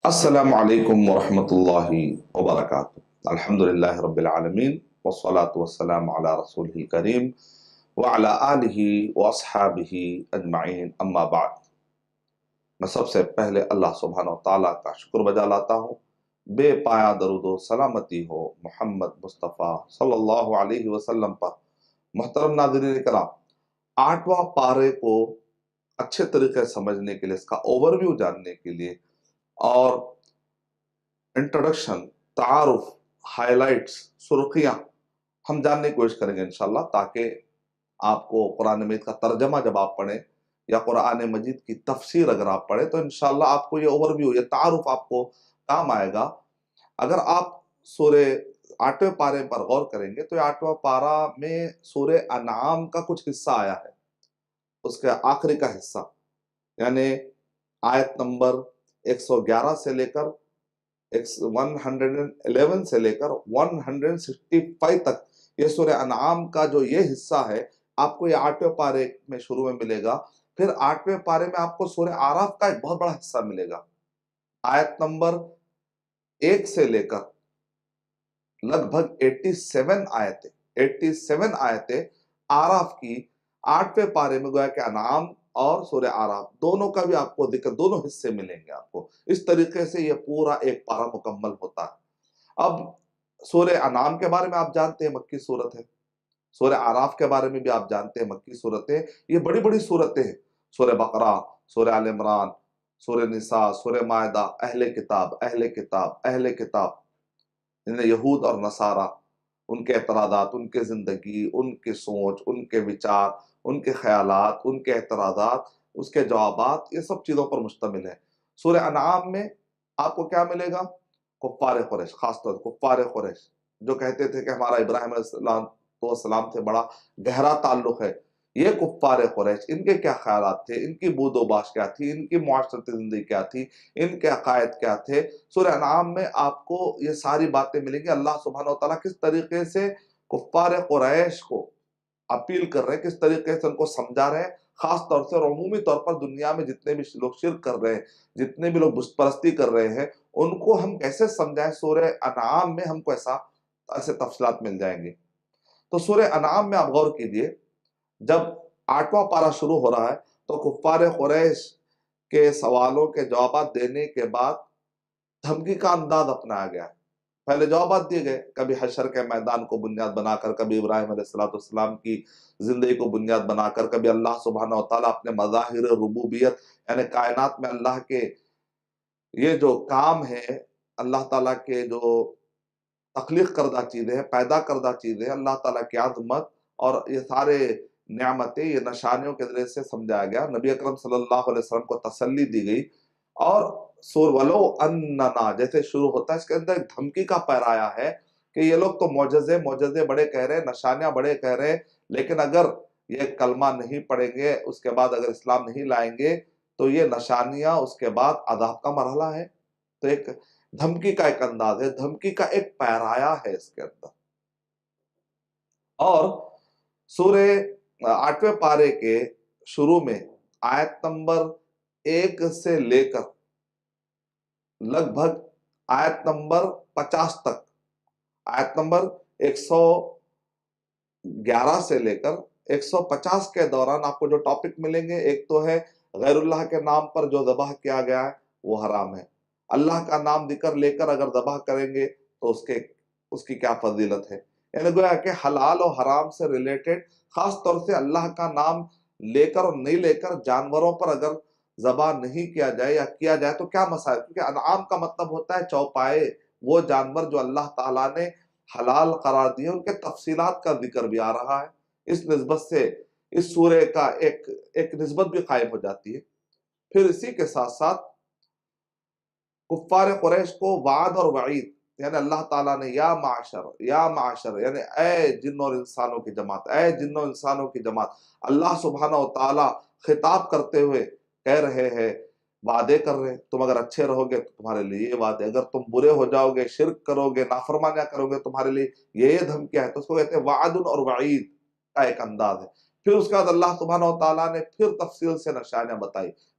السلام علیکم ورحمۃ اللہ وبرکاتہ۔ الحمدللہ رب العالمین والصلاة والسلام علی رسولہ الکریم وعلی آلہ واصحابہ اجمعین، اما بعد۔ میں سب سے پہلے اللہ سبحانہ وتعالیٰ کا شکر بجا لاتا ہوں، بے پایا درود و سلامتی ہو محمد مصطفیٰ صلی اللہ علیہ وسلم پر۔ محترم ناظرین کرام، 8واں پارے کو اچھے طریقے سے سمجھنے کے لیے، اس کا اوور ویو جاننے کے لیے اور انٹروڈکشن، تعارف، ہائی لائٹس، سرخیاں ہم جاننے کی کوشش کریں گے انشاءاللہ، تاکہ آپ کو قرآن مجید کا ترجمہ جب آپ پڑھیں یا قرآن مجید کی تفسیر اگر آپ پڑھیں تو انشاءاللہ آپ کو یہ اوور ویو، یہ تعارف آپ کو کام آئے گا۔ اگر آپ سورہ 8ویں پارے پر غور کریں گے تو یہ 8واں پارہ میں سورہ انعام کا کچھ حصہ آیا ہے، اس کے آخری کا حصہ، یعنی آیت نمبر 111 سے لے کر 111 سے لے کر 165 تک یہ سورہ انعام کا جو یہ حصہ ہے آپ کو یہ 8ویں پارے میں شروع میں ملے گا۔ پھر 8ویں پارے میں آپ کو سورہ اعراف کا ایک بہت بڑا حصہ ملے گا، آیت نمبر 1 سے لے کر لگ بھگ 87 آیتیں اعراف کی 8ویں پارے میں، گویا کہ انعام اور سورہ اعراف دونوں کا بھی آپ کو ذکر، دونوں حصے ملیں گے آپ کو۔ اس طریقے سے یہ پورا ایک پارہ مکمل ہوتا ہے۔ اب سورہ انعام کے بارے میں آپ جانتے ہیں مکی صورت ہے، سورہ اعراف کے بارے میں بھی آپ جانتے ہیں مکی صورتیں، یہ بڑی بڑی صورتیں ہیں۔ سورہ بقرہ، سورہ آل عمران، سورہ نساء، سورہ مائدہ، اہل کتاب، اہل کتاب، اہل کتاب، یعنی یہود اور نصارہ، ان کے اعتراضات، ان کے زندگی، ان کی سوچ، ان کے وچار، ان کے خیالات، ان کے اعتراضات، اس کے جوابات، یہ سب چیزوں پر مشتمل ہے۔ سورہ انعام میں آپ کو کیا ملے گا؟ کفار قریش، خاص طور سے کفار قریش جو کہتے تھے کہ ہمارا ابراہیم علیہ السلام سے بڑا گہرا تعلق ہے، یہ کفار قریش، ان کے کیا خیالات تھے، ان کی بود و باش کیا تھی، ان کی معاشرتی زندگی کیا تھی، ان کے عقائد کیا تھے۔ سورہ انعام میں آپ کو یہ ساری باتیں ملیں گی۔ اللہ سبحانہ وتعالیٰ کس طریقے سے کفار قریش کو اپیل کر رہے ہیں، کس طریقے سے ان کو سمجھا رہے ہیں، خاص طور سے اور عمومی طور پر دنیا میں جتنے بھی لوگ شرک کر رہے ہیں، جتنے بھی لوگ بت پرستی کر رہے ہیں، ان کو ہم کیسے سمجھائیں۔ سورہ انعام میں ہم کو ایسے تفصیلات مل جائیں گے۔ تو سورہ انعام میں آپ غور کیجئے، جب 8واں پارہ شروع ہو رہا ہے تو کفار قریش کے سوالوں کے جوابات دینے کے بعد دھمکی کا انداز اپنایا گیا ہے۔ پہلے جوابات دیے گئے، کبھی حشر کے میدان کو بنیاد بنا کر، کبھی ابراہیم علیہ السلام کی زندگی کو بنیاد بنا کر، کبھی اللہ سبحانہ وتعالیٰ اپنے مظاہر ربوبیت، یعنی کائنات میں اللہ کے یہ جو کام ہے، اللہ تعالیٰ کے جو تخلیق کردہ چیزیں ہیں، پیدا کردہ چیزیں ہیں، اللہ تعالیٰ کی عظمت اور یہ سارے نعمتیں، یہ نشانیوں کے ذریعے سے سمجھایا گیا۔ نبی اکرم صلی اللہ علیہ وسلم کو تسلی دی گئی، اور سور ولو اننا جیسے شروع ہوتا ہے، اس کے اندر ایک دھمکی کا پیرایا ہے کہ یہ لوگ تو معجزے بڑے کہہ رہے ہیں، نشانیاں بڑے کہہ رہے ہیں، لیکن اگر یہ کلمہ نہیں پڑھیں گے، اس کے بعد اگر اسلام نہیں لائیں گے تو یہ نشانیاں اس کے بعد عذاب کا مرحلہ ہے۔ تو ایک دھمکی کا ایک انداز ہے، دھمکی کا ایک پیرایا ہے اس کے اندر۔ اور سورہ 8ویں پارے کے شروع میں آیت نمبر 1 سے لے کر لگ بھگ آیت نمبر 50 تک، آیت نمبر 111 سے لے کر 150 کے دوران آپ کو جو ٹاپک ملیں گے، ایک تو ہے غیر اللہ کے نام پر جو ذبح کیا گیا ہے وہ حرام ہے۔ اللہ کا نام ذکر لے کر اگر ذبح کریں گے تو اس کی کیا فضیلت ہے، یعنی گویا کہ حلال و حرام سے ریلیٹڈ، خاص طور سے اللہ کا نام لے کر اور نہیں لے کر جانوروں پر اگر ذبح نہیں کیا جائے یا کیا جائے تو کیا مسائل، کیونکہ انعام کا مطلب ہوتا ہے چوپائے، وہ جانور جو اللہ تعالیٰ نے حلال قرار دیے، ان کے تفصیلات کا ذکر بھی آ رہا ہے۔ اس نسبت سے اس سورہ کا ایک نسبت بھی قائم ہو جاتی ہے۔ پھر اسی کے ساتھ ساتھ کفار قریش کو وعد اور وعید، یعنی اللہ تعالیٰ نے یا معاشر یعنی اے جن اور انسانوں کی جماعت، اے جن اور انسانوں کی جماعت، اللہ سبحانہ وتعالیٰ خطاب کرتے ہوئے کہہ رہے ہیں، وعدے کر رہے ہیں، تم اگر اچھے رہو گے تو تمہارے لیے یہ وعدے، اگر تم برے ہو جاؤ گے، شرک کرو گے، نافرمانیاں کرو گے، تمہارے لیے یہ دھمکیاں ہیں۔ تو اس کو کہتے ہیں وعد اور وعید کا ایک انداز ہے۔ پھر اس کے بعد اللہ سبحانہ وتعالیٰ نے پھر تفصیل سے نشانیاں بتائی،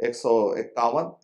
151,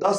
10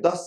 10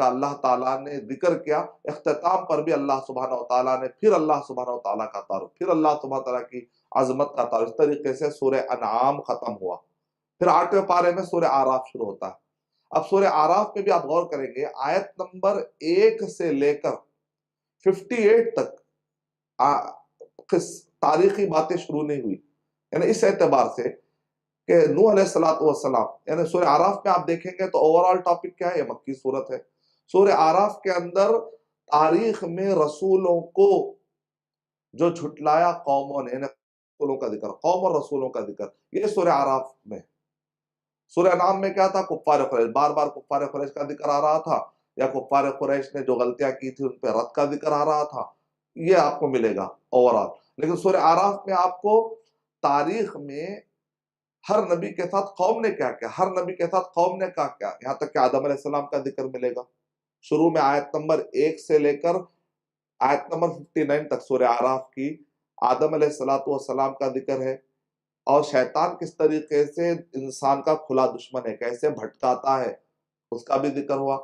کا اللہ تعالیٰ نے ذکر کیا، اختتام پر بھی اللہ سبحانہ و تعالیٰ نے پھر اللہ سبحانہ و تعالیٰ کا تعارف، پھر اللہ سبحانہ و تعالیٰ کی عظمت کا تعارف۔ اس طریقے سے سورہ انعام ختم ہوا، پھر 8ویں پارے میں سورہ اعراف شروع ہوتا ہے۔ اب سورہ اعراف میں بھی آپ غور کریں گے، آیت نمبر 1 سے لے کر 58 تک تاریخی باتیں شروع نہیں ہوئی، یعنی اس اعتبار سے کہ نوح علیہ السلام، یعنی سورہ اعراف میں آپ دیکھیں گے تو اوورال ٹاپک کیا ہے، یہ مکی صورت ہے۔ سورہ اعراف کے اندر تاریخ میں رسولوں کو جو جھٹلایا قوموں نے، یعنی رسولوں کا ذکر، قوم اور رسولوں کا ذکر، یہ سورہ اعراف میں۔ سورہ انعام میں کیا تھا؟ کفار قریش، بار بار کفار قریش کا ذکر آ رہا تھا، یا کفار قریش نے جو غلطیاں کی تھی ان پہ رد کا ذکر آ رہا تھا، یہ آپ کو ملے گا اوورال۔ لیکن سورہ اعراف میں آپ کو تاریخ میں ہر نبی کے ساتھ قوم نے کیا کیا، ہر نبی کے ساتھ قوم نے کیا کیا، یہاں تک کہ آدم علیہ السلام کا ذکر ملے گا۔ شروع میں آیت نمبر 1 سے لے کر آیت نمبر 59 تک سورہ اعراف کی آدم علیہ السلام کا ذکر ہے، اور شیطان کس طریقے سے انسان کا کھلا دشمن ہے، کیسے بھٹکاتا ہے، اس کا بھی ذکر ہوا۔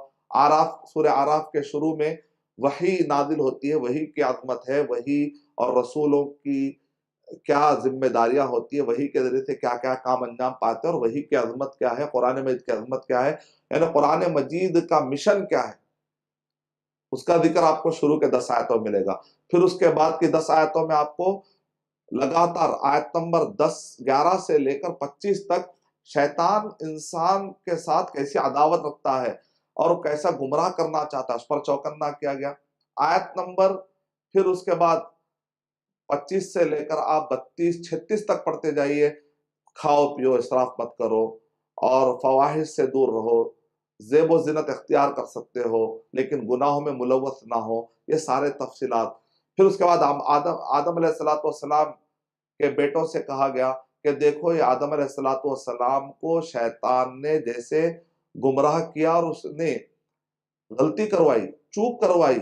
سورہ اعراف کے شروع میں وحی نازل ہوتی ہے، وحی کی عظمت ہے، وحی اور رسولوں کی کیا ذمہ داریاں ہوتی ہے، وحی کے ذریعے سے کیا کیا کام انجام پاتے ہیں، اور وحی کی عظمت کیا ہے، قرآن مجید کی عظمت کیا ہے، یعنی قرآن مجید کا مشن کیا ہے، اس کا ذکر آپ کو شروع کے 10 آیتوں میں ملے گا۔ پھر اس کے بعد کی 10 آیتوں میں آپ کو لگاتار آیت نمبر 11 سے لے کر 25 تک شیطان انسان کے ساتھ کیسی عداوت رکھتا ہے اور کیسا گمراہ کرنا چاہتا ہے، اس پر چوکنا کیا گیا۔ آیت نمبر پھر اس کے بعد 25 سے لے کر آپ 32 36 تک پڑھتے جائیے، کھاؤ پیو، اسراف مت کرو، اور فواحش سے دور رہو، زیب و زینت اختیار کر سکتے ہو لیکن گناہوں میں ملوث نہ ہو، یہ سارے تفصیلات۔ پھر اس کے بعد آدم علیہ السلام کے بیٹوں سے کہا گیا کہ دیکھو یہ آدم علیہ السلام کو شیطان نے جیسے گمراہ کیا اور اس نے غلطی کروائی، چوک کروائی،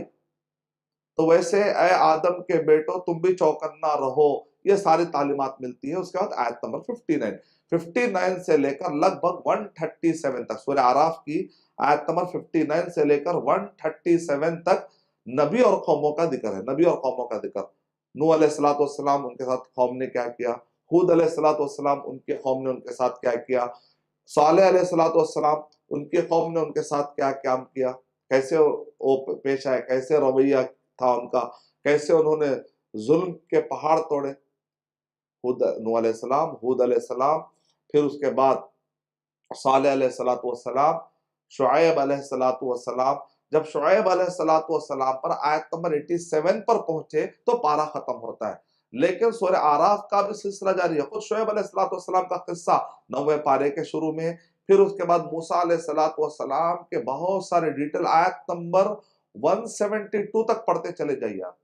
تو ویسے اے آدم کے بیٹو تم بھی چوکنا رہو، یہ ساری تعلیمات ملتی ہے۔ اس کے بعد آیت نمبر 59 سے لے کر لگ بھگ 137 تک، سورہ اعراف کی آیت نمبر 59 سے لے کر 137 تک نبی اور قوموں کا ذکر ہے، نبی اور قوموں کا ذکر۔ نوح علیہ السلام، ان کے ساتھ قوم نے کیا کیا، ہود علیہ السلام، ان کے قوم نے ان کے ساتھ کیا کیا، صالح علیہ السلام، ان کی قوم نے ان کے ساتھ کیا کام کیا، کیسے وہ پیش آئے، کیسے رویہ تھا ان کا، کیسے انہوں نے ظلم کے پہاڑ توڑے۔ نوح علیہ السلام، ہود علیہ السلام، پھر اس کے بعد صالح علیہ السلام، شعیب علیہ السلام۔ جب شعیب علیہ السلام پر آیت نمبر 87 پر پہنچے تو پارہ ختم ہوتا ہے، لیکن سورہ اعراف کا بھی سلسلہ جاری ہے۔ خود شعیب علیہ السلام کا قصہ 9ویں پارے کے شروع میں، پھر اس کے بعد موسیٰ علیہ السلام کے بہت سارے ڈیٹیل، آیت نمبر 172 تک پڑھتے چلے جائیے آپ،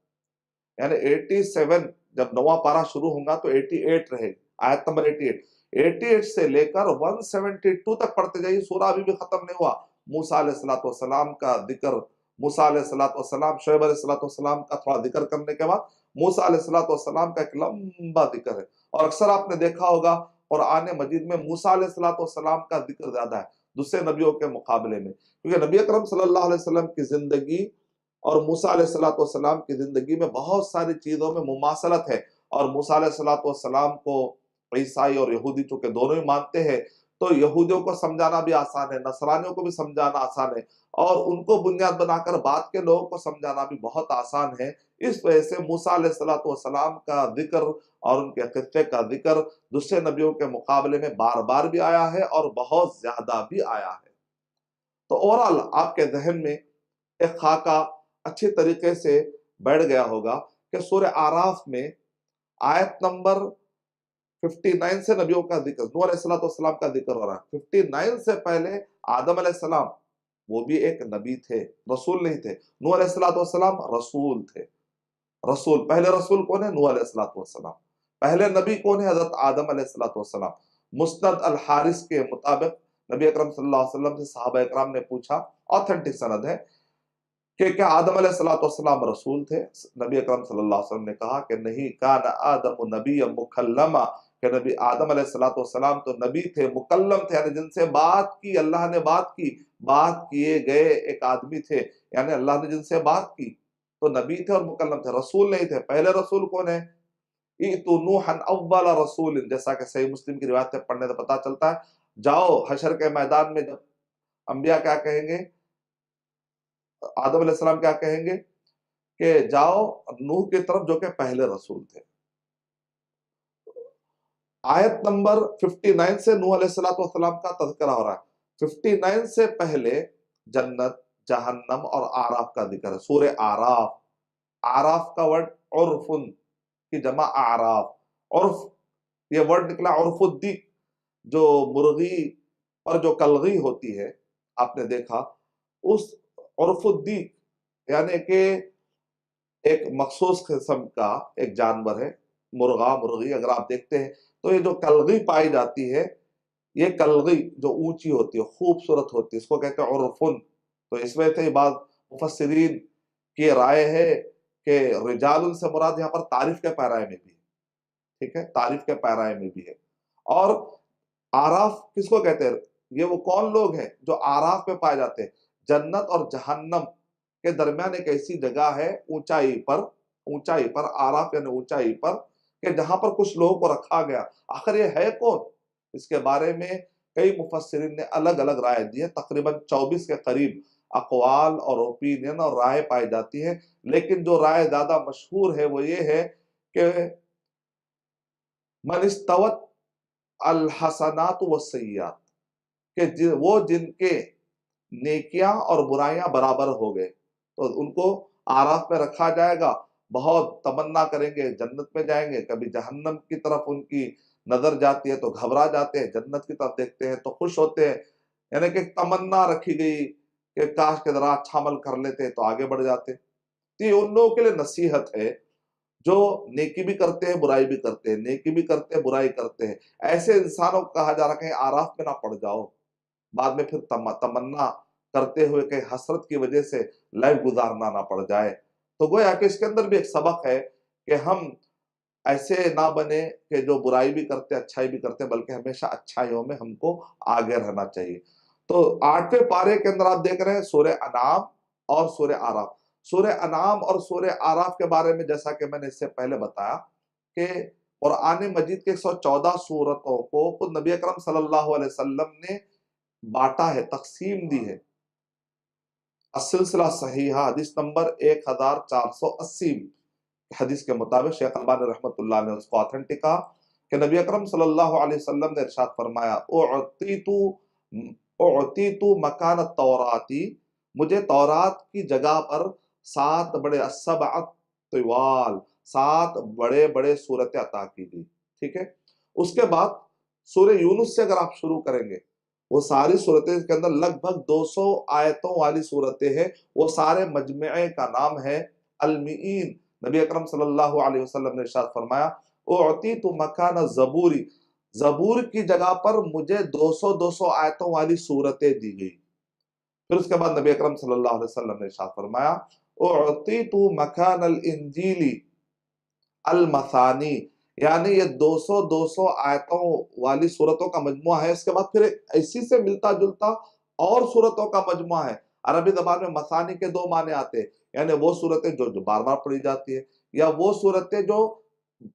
یعنی 87 جب 9واں پارہ شروع ہوگا تو 88 رہے گی، آیت نمبر 88 سے لے کر 172 تک پڑھتے جائیے۔ سورہ ابھی بھی ختم نہیں ہوا، موسیٰ علیہ السلام کا ذکر، موسیٰ علیہ السلام، شعیب علیہ السلام کا تھوڑا ذکر کرنے کے بعد موسیٰ علیہ السلام کا ایک لمبا ذکر ہے، اور اکثر آپ نے دیکھا ہوگا قرآن مجید میں موسیٰ علیہ السلام کا ذکر زیادہ ہے دوسرے نبیوں کے مقابلے میں، کیونکہ نبی اکرم صلی اللہ علیہ وسلم کی زندگی اور موسیٰ علیہ السلام کی زندگی میں بہت ساری چیزوں میں مماثلت ہے، اور موسیٰ علیہ السلام کو عیسائی اور یہودی چونکہ دونوں ہی مانتے ہیں تو یہودیوں کو سمجھانا بھی آسان ہے، نصرانیوں کو بھی سمجھانا آسان ہے، اور ان کو بنیاد بنا کر بعد کے لوگوں کو سمجھانا بھی بہت آسان ہے۔ اس وجہ سے موسیٰ علیہ السلام کا ذکر اور ان کے قصے کا ذکر دوسرے نبیوں کے مقابلے میں بار بار بھی آیا ہے اور بہت زیادہ بھی آیا ہے۔ تو اوورال آپ کے ذہن میں ایک خاکہ اچھی طریقے سے بیٹھ گیا ہوگا کہ سورہ اعراف میں آیت نمبر 59 سے نبیوں کا ذکر، نوح علیہ السلام کا ذکر ہو رہا ہے۔ 59 سے پہلے آدم علیہ السلام، وہ بھی ایک نبی تھے، رسول نہیں تھے۔ نوح علیہ السلام رسول تھے، رسول، پہلے رسول کون ہے؟ نوح علیہ السلام۔ پہلے نبی کون ہے؟ حضرت آدم علیہ السلام۔ مسند الحارث کے مطابق نبی اکرم صلی اللہ علیہ وسلم سے صحابہ اکرام نے پوچھا، آتھینٹک سند ہے، کہ کیا آدم علیہ السلام رسول تھے؟ نبی اکرم صلی اللہ علیہ وسلم نے کہا کہ نہیں، کان آدم نبی مکلما، کہ نبی آدم علیہ السلام تو نبی تھے، مکلم تھے، یعنی جن سے بات کی، اللہ نے بات کی، بات کیے گئے ایک آدمی تھے، یعنی اللہ نے جن سے بات کی تو نبی تھے اور مکلم تھے، رسول نہیں تھے۔ پہلے رسول کون ہے؟ ایتو نوحا اول رسول، جیسا کہ صحیح مسلم کی روایت سے پڑھنے سے پتا چلتا ہے۔ جاؤ حشر کے میدان میں، جب انبیاء کیا کہیں گے، آدم علیہ السلام کیا کہیں گے کہ جاؤ نوح کی طرف جو کہ پہلے رسول تھے۔ آیت نمبر 59 سے نوح علیہ السلام کا تذکرہ ہو رہا ہے۔ 59 سے پہلے جنت، جہنم اور آراف کا ذکر ہے، سورہ آراف۔ آراف کا ورڈ عرفن کی جمع اعراف، عرف یہ ورڈ نکلا، عرف الدیک، جو مرغی اور جو کلغی ہوتی ہے، آپ نے دیکھا اس عرف الدیک یعنی کہ ایک مخصوص قسم کا ایک جانور ہے، مرغا مرغی اگر آپ دیکھتے ہیں تو یہ جو کلغی پائی جاتی ہے، یہ کلغی جو اونچی ہوتی ہے، خوبصورت ہوتی ہے، اس کو کہتے ہیں عرفن۔ تو اس میں سے بعض مفسرین کی رائے ہے کہ رجال سے مراد یہاں پر تعریف کے پیرائے میں بھی ہے، ٹھیک ہے، تعریف کے پیرائے میں بھی ہے۔ اور آراف کس کو کہتے ہیں؟ یہ وہ کون لوگ ہیں جو آراف میں پائے جاتے ہیں؟ جنت اور جہنم کے درمیان ایک ایسی جگہ ہے اونچائی پر آراف یعنی اونچائی پر، کہ جہاں پر کچھ لوگوں کو رکھا گیا۔ آخر یہ ہے کون؟ اس کے بارے میں کئی مفسرین نے الگ الگ رائے دی ہے، تقریباً 24 کے قریب اقوال اور اوپینین اور رائے پائی جاتی ہے، لیکن جو رائے زیادہ مشہور ہے وہ یہ ہے کہ من استوت الحسنات والسیئات، کہ وہ جن کے نیکیاں اور برائیاں برابر ہو گئے تو ان کو آراف میں رکھا جائے گا۔ بہت تمنا کریں گے جنت میں جائیں گے، کبھی جہنم کی طرف ان کی نظر جاتی ہے تو گھبرا جاتے ہیں، جنت کی طرف دیکھتے ہیں تو خوش ہوتے ہیں، یعنی کہ تمنا رکھی گئی کہ کاش کے ذرا اچھا عمل کر لیتے تو آگے بڑھ جاتے۔ تو یہ ان لوگوں کے لیے نصیحت ہے جو نیکی بھی کرتے ہیں برائی بھی کرتے ہیں، نیکی بھی کرتے ہیں برائی کرتے ہیں۔ ایسے انسانوں کو کہا جا رہا ہے کہ آراف میں نہ پڑ جاؤ، بعد میں پھر تمنا کرتے ہوئے کہ حسرت کی وجہ سے لائف گزارنا نہ پڑ جائے۔ تو گویا کہ اس کے اندر بھی ایک سبق ہے کہ ہم ایسے نہ بنے کہ جو برائی بھی کرتے اچھائی بھی کرتے، بلکہ ہمیشہ اچھائیوں میں ہم کو آگے رہنا چاہیے۔ تو 8ویں پارے کے اندر آپ دیکھ رہے ہیں سورہ انعام اور سورہ آراف۔ سورہ انعام اور سورہ آراف کے بارے میں جیسا کہ میں نے اس سے پہلے بتایا کہ قرآن مجید کے 114 سورتوں کو خود نبی اکرم صلی اللہ علیہ وسلم نے بانٹا ہے، تقسیم دی ہے۔ السلسلہ صحیحہ حدیث نمبر 1480 حدیث کے مطابق شیخ البانی رحمۃ اللہ نے اس کو آتھینٹک کہا کہ نبی اکرم صلی اللہ علیہ وسلم نے ارشاد فرمایا، اعطیتو مکان التوراتی، مجھے تورات کی جگہ پر 7 بڑے السبع طوال 7 بڑے بڑے سورتیں عطا کی گئی، ٹھیک ہے۔ اس کے بعد سورہ یونس سے اگر آپ شروع کریں گے، وہ ساری صورتیں کے اندر لگ بھگ 200 آیتوں والی صورتیں ہیں، وہ سارے مجمعے کا نام ہے المئین۔ نبی اکرم صلی اللہ علیہ وسلم نے ارشاد فرمایا، اعطیت مکان الزبوری، زبور کی جگہ پر مجھے 200 آیتوں والی صورتیں دی گئی۔ پھر اس کے بعد نبی اکرم صلی اللہ علیہ وسلم نے ارشاد فرمایا، اعطیت مکان الانجیلی المثانی، یعنی یہ 200 آیتوں والی صورتوں کا مجموعہ ہے۔ اس کے بعد پھر ایک ایسی سے ملتا جلتا اور صورتوں کا مجموعہ ہے۔ عربی زبان میں مثانی کے 2 معنی آتے ہیں، یعنی وہ صورتیں جو بار بار پڑھی جاتی ہے، یا وہ صورتیں جو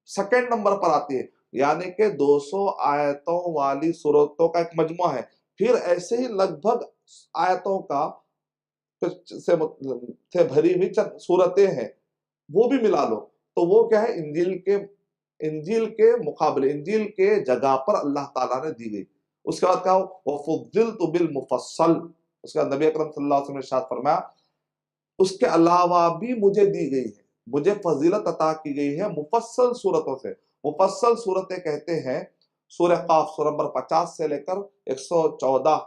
سیکنڈ نمبر پر آتی ہے، یعنی کہ 200 آیتوں والی صورتوں کا ایک مجموعہ ہے۔ پھر ایسے ہی لگ بھگ آیتوں کا سے بھری ہوئی چند صورتیں ہیں، وہ بھی ملا لو تو وہ کیا ہے، انجیل کے مقابلے، انجیل کے جگہ پر اللہ تعالیٰ نے دی گئی۔ اس کے بعد کہا وَفُضِّلْتُ بِالْمُفَصَّلِ، اس کے بعد نبی اکرم صلی اللہ علیہ وسلم نے ارشاد فرمایا، اس کے علاوہ بھی مجھے دی گئی ہے، مجھے فضیلت عطا کی گئی ہے مفصل صورتوں سے۔ مفصل صورتیں کہتے ہیں سورہ قاف، سورہ نمبر 50 سے لے کر 114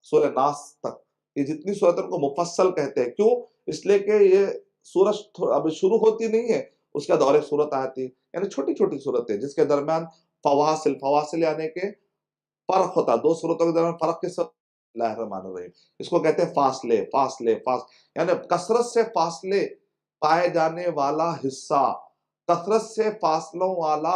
سورہ ناس تک، یہ جتنی صورتیں ان کو مفصل کہتے ہیں۔ کیوں؟ اس لیے کہ یہ سورج اب شروع ہوتی نہیں ہے، اس کا دور صورت آتی ہے، یعنی چھوٹی چھوٹی صورتیں جس کے درمیان فواصل یعنی کہ فرق ہوتا ہے، 2 صورتوں کے درمیان فرق کس وقت؟ اللہ الرحمن الرحیم، اس کو کہتے ہیں فاصلے یعنی کثرت سے فاصلے پائے جانے والا حصہ، کثرت سے فاصلوں والا